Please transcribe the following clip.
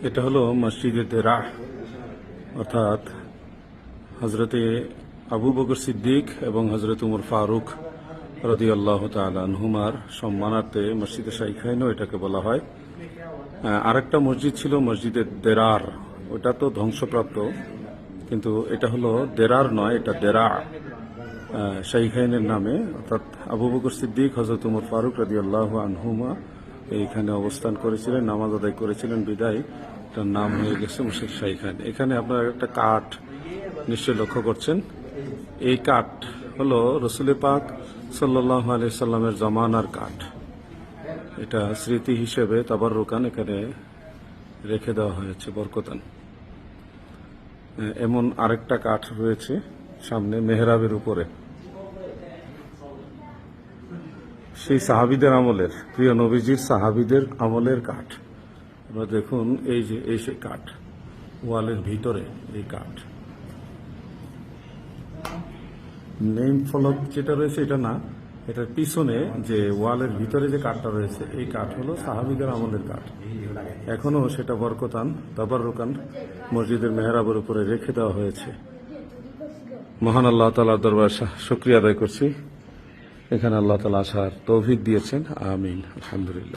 এটা হলো মসজিদে দেরা, অর্থাৎ হজরতে আবু বকর সিদ্দিক এবং হজরত উমর ফারুক রাদিয়াল্লাহু তাআলা আনহুমার সম্মানার্থে মসজিদে শাইখাইনও এটাকে বলা হয়। আরেকটা মসজিদ ছিল মসজিদে দেরার, ওটা তো ধ্বংসপ্রাপ্ত, কিন্তু এটা হলো দেরার নয়, এটা দেরা শাইখাইনের নামে, অর্থাৎ আবু বকর সিদ্দিক হজরত উমর ফারুক রাদিয়াল্লাহু আনহুমা এইখানে অবস্থান করেছিলেন, নামাজ আদায় করেছিলেন, বিদায় এটার নাম হয়ে গেছে মসজিদ শাইখাইন। এখানে আপনারা একটা কাঠ নিশ্চয়ই লক্ষ্য করছেন, এই কাঠ হলো রসুল পাক সাল্লাল্লাহু আলাইহি সাল্লামের জমানার কাঠ। এটা স্মৃতি হিসেবে তাবাররুকান এখানে রেখে দেওয়া হয়েছে বরকতান। এমন আরেকটা কাঠ রয়েছে সামনে মেহরাবের উপরে, সেই সাহাবীদের আমলের, প্রিয় নবীজির সাহাবীদের আমলের কাঠ। আপনারা দেখুন, এই যে এই সেই কাঠ, ওয়ালের ভিতরে এই কাঠ। নেম ফলক যেটা রয়েছে এটা না, এটার পিছনে যে ওয়ালের ভিতরে যে কাঠটা রয়েছে এই কাঠ হলো সাহাবীদের আমলের কাঠ। এখনো সেটা বরকতান তাবাররুকান মসজিদের মেহরাবের উপরে রেখে দেওয়া হয়েছে। মহান আল্লাহ তাআলার দরবারে শুকরিয়া আদায় করছি, এখানে আল্লাহ তাআলা আসার তৌফিক দিয়েছেন। আমিন, আলহামদুলিল্লাহ।